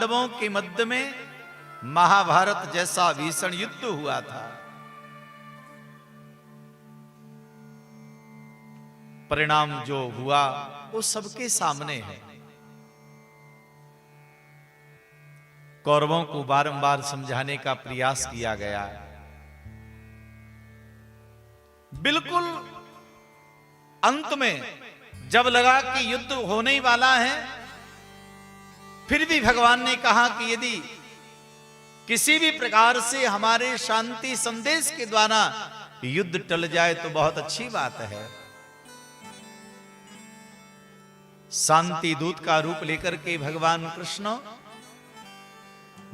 पांडवों के मध्य में महाभारत जैसा भीषण युद्ध हुआ था। परिणाम जो हुआ वो सबके सामने है। कौरवों को बारंबार समझाने का प्रयास किया गया। बिल्कुल अंत में जब लगा कि युद्ध होने ही वाला है, फिर भी भगवान ने कहा कि यदि किसी भी प्रकार से हमारे शांति संदेश के द्वारा युद्ध टल जाए तो बहुत अच्छी बात है। शांति दूत का रूप लेकर के भगवान कृष्ण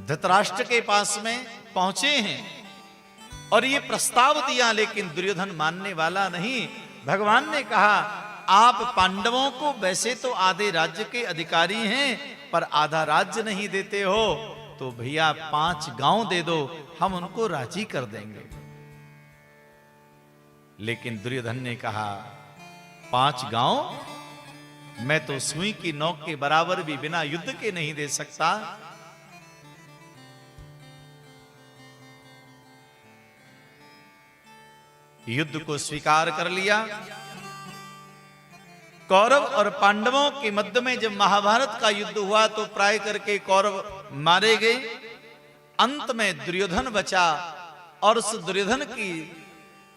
धृतराष्ट्र के पास में पहुंचे हैं और ये प्रस्ताव दिया, लेकिन दुर्योधन मानने वाला नहीं। भगवान ने कहा, आप पांडवों को वैसे तो आधे राज्य के अधिकारी हैं, पर आधा राज्य नहीं देते हो, तो भैया 5 गांव दे दो, हम उनको राजी कर देंगे। लेकिन दुर्योधन ने कहा, 5 गांव? मैं तो सुई की नोक के बराबर भी बिना युद्ध के नहीं दे सकता। युद्ध को स्वीकार कर लिया। कौरव और पांडवों के मध्य में जब महाभारत का युद्ध हुआ तो प्राय करके कौरव मारे गए। अंत में दुर्योधन बचा और उस दुर्योधन की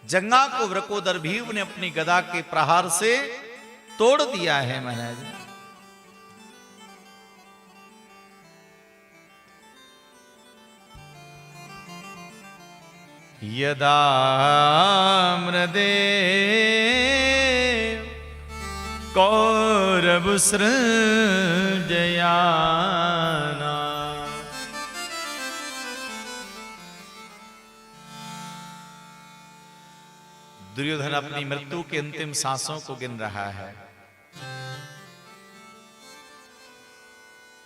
जंगा को वृकोदर भीम ने अपनी गदा के प्रहार से तोड़ दिया है महाराज। यदा मृदे कौरव सृजयाना दुर्योधन अपनी मृत्यु के अंतिम सांसों को गिन रहा है।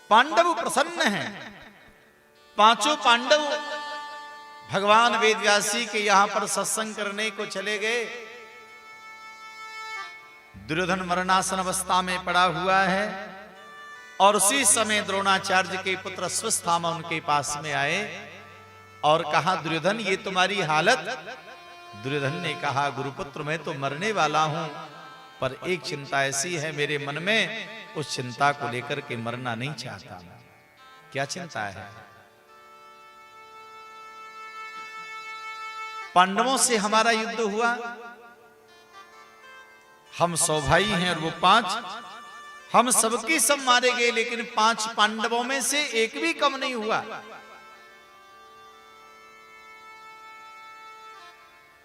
पांडव प्रसन्न हैं। 5 पांडव भगवान वेदव्यासी के यहां पर सत्संग करने को चले गए। दुर्योधन मरणासन अवस्था में पड़ा हुआ है और उसी समय द्रोणाचार्य के पुत्र अश्वत्थामा उनके पास में आए और कहा, दुर्योधन ये तुम्हारी हालत? दुर्योधन ने कहा, गुरुपुत्र मैं तो मरने वाला हूं, पर एक चिंता ऐसी है मेरे मन में, उस चिंता को लेकर के मरना नहीं चाहता। क्या चिंता है? पांडवों से हमारा युद्ध हुआ, हम 100 भाई हैं और वो 5, हम सबके सब मारे गए, लेकिन 5 पांडवों में से एक भी कम नहीं हुआ।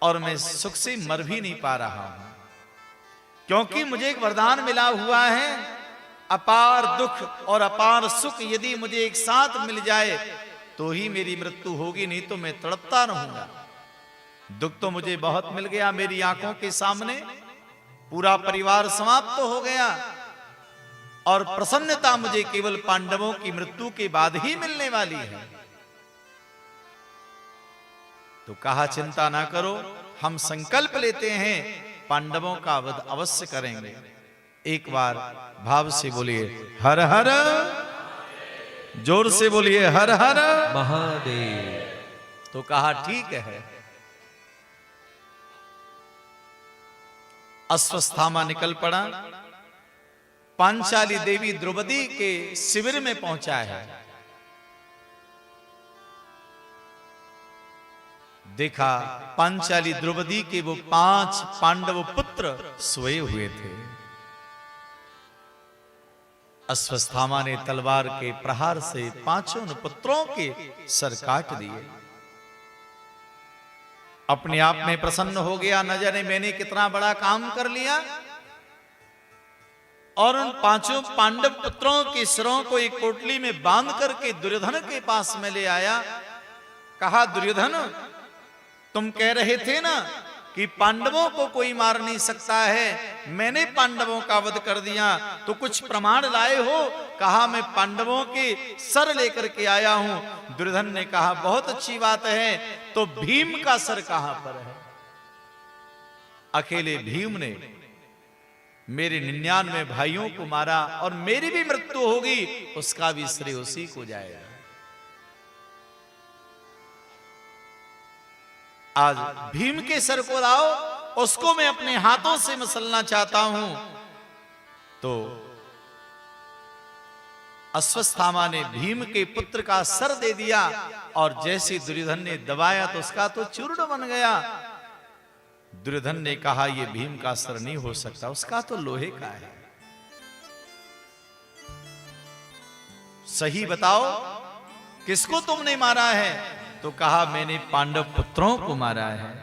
और मैं सुख से मर भी नहीं पा रहा हूं, क्योंकि मुझे एक वरदान मिला हुआ है, अपार दुख और अपार सुख यदि मुझे एक साथ मिल जाए तो ही मेरी मृत्यु होगी, नहीं तो मैं तड़पता रहूंगा। दुख तो मुझे बहुत मिल गया, मेरी आंखों के सामने पूरा परिवार समाप्त तो हो गया, और प्रसन्नता मुझे केवल पांडवों की मृत्यु के बाद ही मिलने वाली है। तो कहा, चिंता ना करो, हम संकल्प लेते हैं पांडवों का वध अवश्य करेंगे। एक बार भाव से बोलिए हर हर, जोर से बोलिए हर हर महादेव। तो कहा, ठीक है। अश्वत्थामा निकल पड़ा, पांचाली देवी द्रौपदी के शिविर में पहुंचा है। देखा पांचाली द्रौपदी के वो 5 पांडव पुत्र सोए हुए थे। अश्वत्थामा ने तलवार के प्रहार से 5 पुत्रों के सर काट दिए। अपने आप में प्रसन्न हो गया, न जाने मैंने कितना बड़ा काम कर लिया। और उन 5 पांडव पुत्रों के सिरों को एक पोटली में बांध करके दुर्योधन के पास में ले आया। कहा, दुर्योधन तुम कह रहे थे ना कि पांडवों को कोई मार नहीं सकता है, मैंने पांडवों का वध कर दिया, तो कुछ प्रमाण लाए हो? कहा, मैं पांडवों के सर लेकर के आया हूं। दुर्योधन ने कहा, बहुत अच्छी बात है, तो भीम का सर कहां पर है? अकेले भीम ने मेरे 99 भाइयों को मारा और मेरी भी मृत्यु होगी, उसका भी श्रेय उसी को जाएगा। आज भीम के सर को लाओ, उसको मैं अपने हाथों से मसलना चाहता हूं। तो अश्वत्थामा ने भीम के पुत्र का सर दे दिया और जैसे दुर्योधन ने दबाया तो उसका तो चूर्ण बन गया। दुर्योधन ने कहा यह भीम का सर नहीं हो सकता, उसका तो लोहे का है। सही बताओ किसको तुमने मारा है? तो कहा मैंने पांडव पुत्रों को मारा है।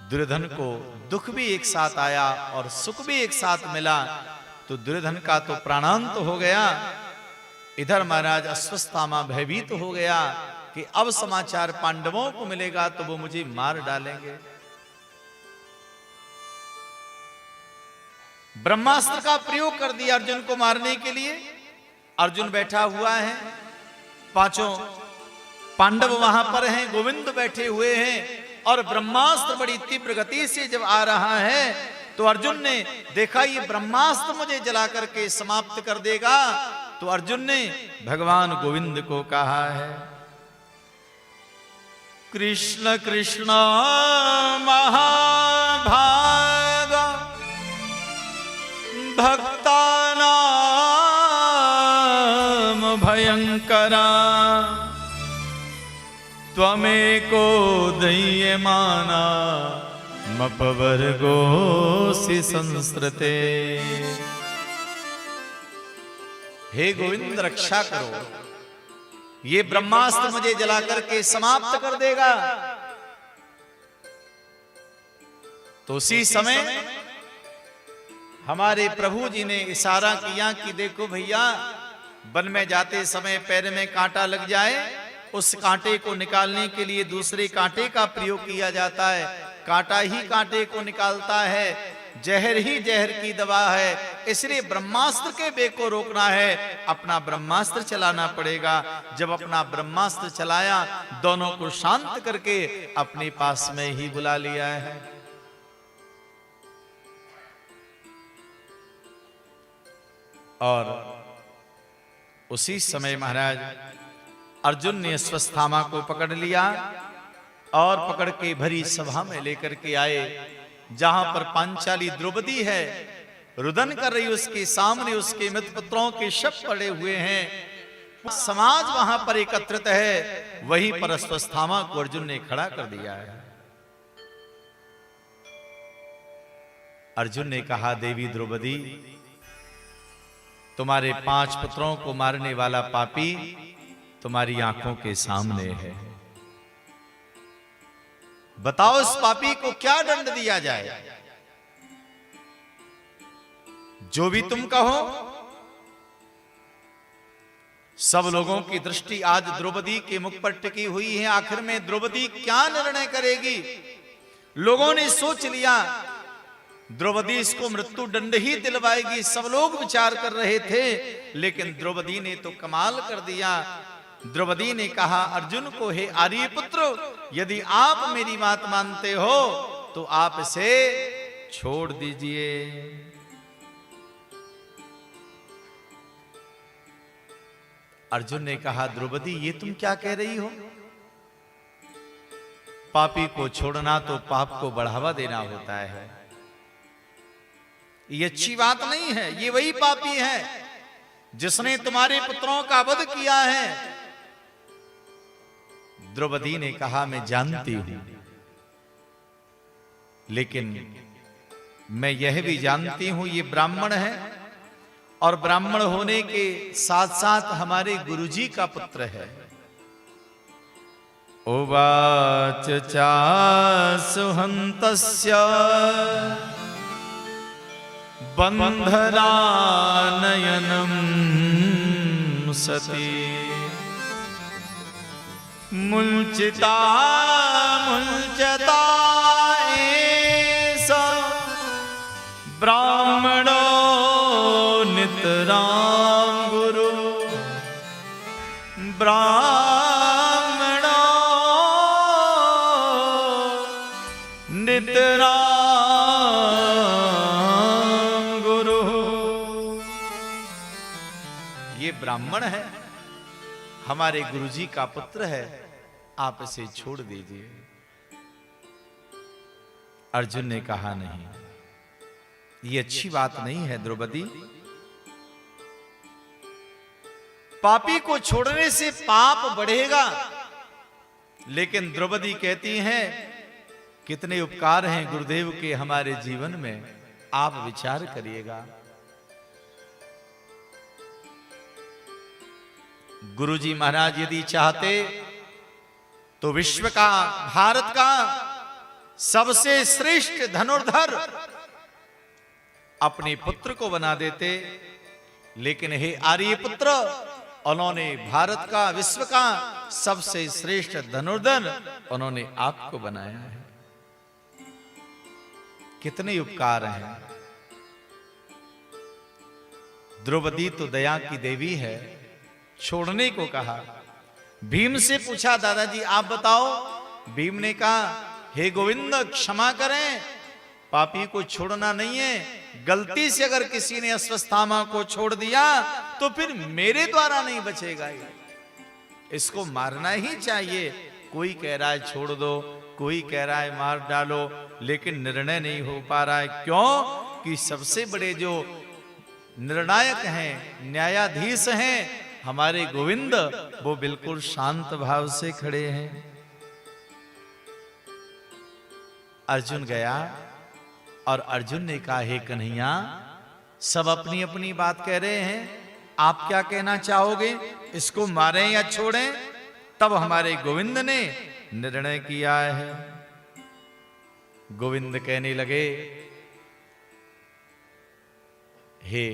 दुर्योधन को दुख भी एक साथ आया और सुख भी एक साथ मिला, तो दुर्योधन का तो प्राणांत हो गया। इधर महाराज अश्वत्थामा भयभीत हो गया कि अब समाचार पांडवों को मिलेगा तो वो मुझे मार डालेंगे। ब्रह्मास्त्र का प्रयोग कर दिया अर्जुन को मारने के लिए। अर्जुन बैठा हुआ है, पांचों पांडव वहां पर हैं, गोविंद बैठे हुए हैं और ब्रह्मास्त्र बड़ी तीव्र गति से जब आ रहा है तो अर्जुन ने देखा ये ब्रह्मास्त्र मुझे जला करके समाप्त कर देगा। तो अर्जुन ने भगवान गोविंद को कहा है, कृष्ण कृष्ण महाभाग भक्तानाम भयंकरा त्वमेको दह्यमाना मपवर्गोऽसि संस्कृते। हे गोविंद रक्षा करो, ये ब्रह्मास्त्र मुझे जला करके समाप्त कर देगा। तो उसी समय हमारे प्रभु जी ने इशारा किया कि देखो भैया, वन में जाते समय पैर में कांटा लग जाए, उस कांटे को निकालने के लिए दूसरे कांटे का प्रयोग किया जाता है। कांटा ही कांटे को निकालता है, जहर ही जहर की दवा है। इसलिए ब्रह्मास्त्र के वेग को रोकना है, अपना ब्रह्मास्त्र चलाना पड़ेगा। जब अपना ब्रह्मास्त्र चलाया, दोनों को शांत करके अपने पास में ही बुला लिया है। और उसी समय महाराज अर्जुन ने अश्वत्थामा को पकड़ लिया और पकड़ के भरी सभा में लेकर के आए, जहां पर पांचाली द्रौपदी है, रुदन कर रही, उसके सामने उसके मित्रपुत्रों के शव पड़े हुए हैं। समाज वहां पर एकत्रित है, वहीं पर अश्वत्थामा को अर्जुन ने खड़ा कर दिया है। अर्जुन ने कहा, देवी द्रौपदी, तुम्हारे 5 पुत्रों को मारने वाला पापी तुम्हारी आंखों के सामने है। बताओ इस पापी को क्या दंड दिया जाए? जो भी तुम कहो। सब लोगों की दृष्टि आज द्रौपदी के मुख पर टिकी हुई है। आखिर में द्रौपदी क्या निर्णय करेगी? लोगों ने सोच लिया द्रौपदी इसको मृत्यु दंड ही दिलवाएगी। सब लोग विचार कर रहे थे, लेकिन द्रौपदी ने तो कमाल कर दिया। द्रौपदी ने कहा अर्जुन को, हे आर्यपुत्र, यदि आप मेरी बात मानते हो तो आप इसे छोड़ दीजिए। अर्जुन ने कहा, द्रौपदी ये तुम क्या कह रही हो? पापी को छोड़ना तो पाप को बढ़ावा देना होता है। ये अच्छी बात नहीं है। ये वही पापी है जिसने तुम्हारे पुत्रों का वध किया है। द्रौपदी ने कहा, मैं जानती हूं, लेकिन मैं यह भी जानती हूं ये ब्राह्मण है और ब्राह्मण होने के साथ साथ हमारे गुरुजी का पुत्र है। उवाच चासुहन्तस्य बन्धनानयनं सती मुञ्चिता मुञ्चता एष ब्राह्मणो नितरां गुरु ब्राह्मणो नितरां ब्राह्मण है, हमारे गुरुजी का पुत्र है, आप इसे छोड़ दीजिए। अर्जुन ने कहा नहीं, ये अच्छी बात नहीं है द्रौपदी। पापी को छोड़ने से पाप बढ़ेगा। लेकिन द्रौपदी कहती हैं, कितने उपकार हैं गुरुदेव के हमारे जीवन में, आप विचार करिएगा। गुरुजी महाराज यदि चाहते तो विश्व का, भारत का सबसे श्रेष्ठ धनुर्धर अपने पुत्र को बना देते। लेकिन हे आर्यपुत्र, उन्होंने भारत का, विश्व का सबसे श्रेष्ठ धनुर्धर उन्होंने आपको बनाया है। कितने उपकार हैं। द्रौपदी तो दया की देवी है, छोड़ने को कहा। भीम से पूछा, दादाजी आप बताओ। भीम ने कहा, हे गोविंद क्षमा करें, पापी को छोड़ना नहीं है। गलती से अगर किसी ने अश्वत्थामा को छोड़ दिया तो फिर मेरे द्वारा नहीं बचेगा, इसको मारना ही चाहिए। कोई कह रहा है छोड़ दो, कोई कह रहा है मार डालो, लेकिन निर्णय नहीं हो पा रहा है। क्यों कि सबसे बड़े जो निर्णायक हैं, न्यायाधीश हैं हमारे गोविंद, वो बिल्कुल शांत भाव से खड़े हैं। अर्जुन गया और अर्जुन ने कहा, हे कन्हैया, सब अपनी अपनी बात कह रहे हैं, आप क्या कहना चाहोगे, इसको मारें या छोड़ें? तब हमारे गोविंद ने निर्णय किया है। गोविंद कहने लगे, हे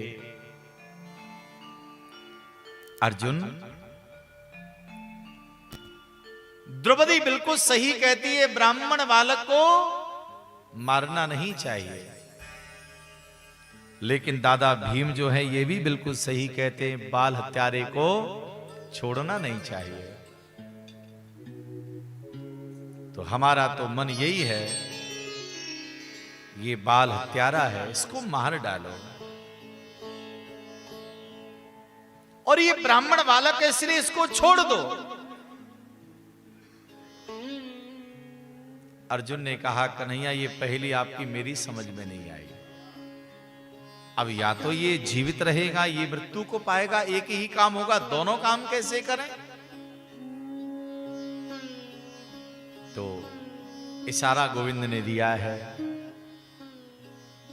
अर्जुन, द्रौपदी बिल्कुल सही कहती है, ब्राह्मण बालक को मारना नहीं चाहिए। लेकिन दादा भीम जो है ये भी बिल्कुल सही कहते हैं, बाल हत्यारे को छोड़ना नहीं चाहिए। तो हमारा तो मन यही है, ये बाल हत्यारा है, इसको मार डालो। और ये ब्राह्मण बालक है, इसलिए इसको छोड़ दो। अर्जुन ने कहा, कन्हैया ये पहली आपकी मेरी समझ में नहीं आई। अब या तो ये जीवित रहेगा, ये मृत्यु को पाएगा, एक ही काम होगा, दोनों काम कैसे करें? तो इशारा गोविंद ने दिया है,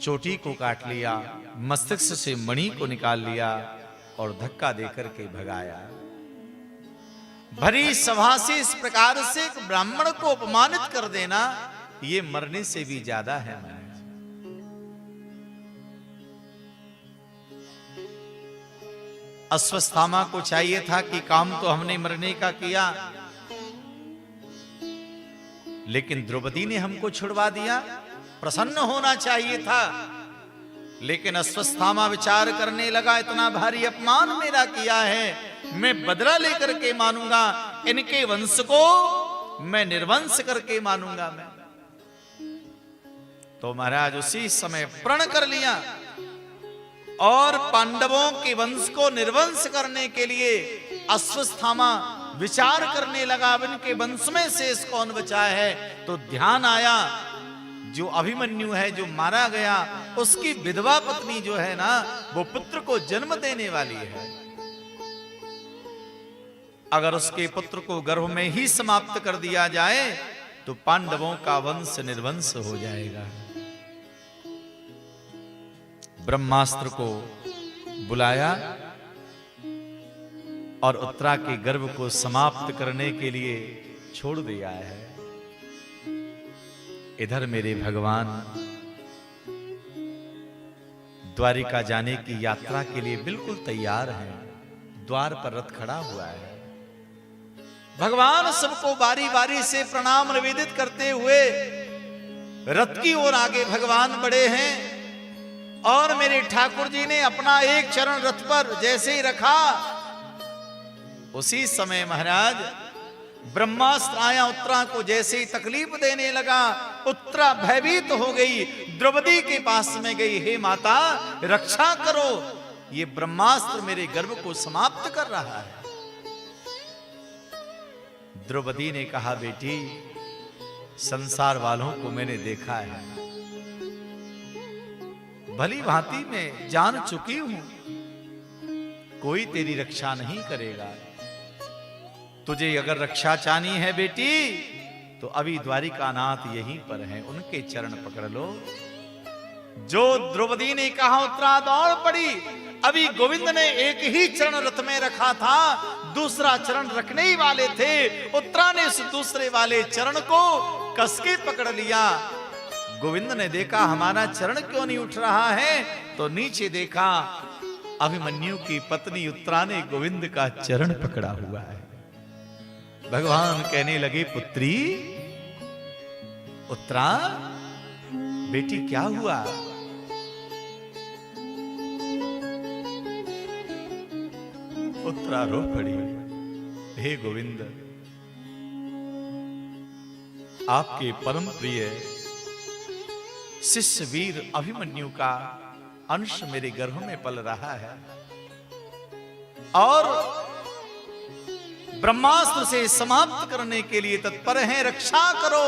चोटी को काट लिया, मस्तिष्क से मणि को निकाल लिया और धक्का देकर के भगाया। भरी सभा से इस प्रकार से एक ब्राह्मण को अपमानित कर देना, ये मरने से भी ज्यादा है। अश्वत्थामा को चाहिए था कि काम तो हमने मरने का किया, लेकिन द्रौपदी ने हमको छुड़वा दिया। प्रसन्न होना चाहिए था, लेकिन अश्वत्थामा विचार करने लगा, इतना भारी अपमान मेरा किया है, मैं बदला लेकर के मानूंगा, इनके वंश को मैं निर्वंश करके मानूंगा मैं। तो महाराज उसी समय प्रण कर लिया और पांडवों के वंश को निर्वंश करने के लिए अश्वत्थामा विचार करने लगा, अब इनके वंश में शेष कौन बचा है। तो ध्यान आया, जो अभिमन्यु है, जो मारा गया, उसकी विधवा पत्नी जो है ना, वो पुत्र को जन्म देने वाली है। अगर उसके पुत्र को गर्भ में ही समाप्त कर दिया जाए तो पांडवों का वंश निर्वंश हो जाएगा। ब्रह्मास्त्र को बुलाया और उत्तरा के गर्भ को समाप्त करने के लिए छोड़ दिया है। इधर मेरे भगवान द्वारिका जाने की यात्रा के लिए बिल्कुल तैयार हैं। द्वार पर रथ खड़ा हुआ है। भगवान सबको बारी बारी से प्रणाम निवेदित करते हुए रथ की ओर आगे भगवान बढ़े हैं। और मेरे ठाकुर जी ने अपना एक चरण रथ पर जैसे ही रखा, उसी समय महाराज ब्रह्मास्त्र आया, उत्तरा को जैसे ही तकलीफ देने लगा, उत्तरा भयभीत हो गई, द्रौपदी के पास में गई, हे माता रक्षा करो। ये ब्रह्मास्त्र मेरे गर्भ को समाप्त कर रहा है। द्रौपदी ने कहा, बेटी संसार वालों को मैंने देखा है, भली भांति मैं जान चुकी हूं, कोई तेरी रक्षा नहीं करेगा। तुझे अगर रक्षा चाहनी है बेटी तो अभी द्वारिकानाथ यहीं पर हैं, उनके चरण पकड़ लो। जो द्रौपदी ने कहा उत्तरा दौड़ पड़ी। अभी गोविंद ने एक ही चरण रथ में रखा था, दूसरा चरण रखने ही वाले थे। उत्तरा ने उस दूसरे वाले चरण को कसके पकड़ लिया। गोविंद ने देखा हमारा चरण क्यों नहीं उठ रहा है, तो नीचे देखा अभिमन्यु की पत्नी उत्तरा ने गोविंद का चरण पकड़ा हुआ है। भगवान कहने लगे, पुत्री उत्तरा बेटी क्या हुआ? उत्तरा रो पड़ी। हे गोविंद, आपके परम प्रिय शिष्य वीर अभिमन्यु का अंश मेरे गर्भ में पल रहा है और ब्रह्मास्त्र से समाप्त करने के लिए तत्पर हैं। रक्षा करो।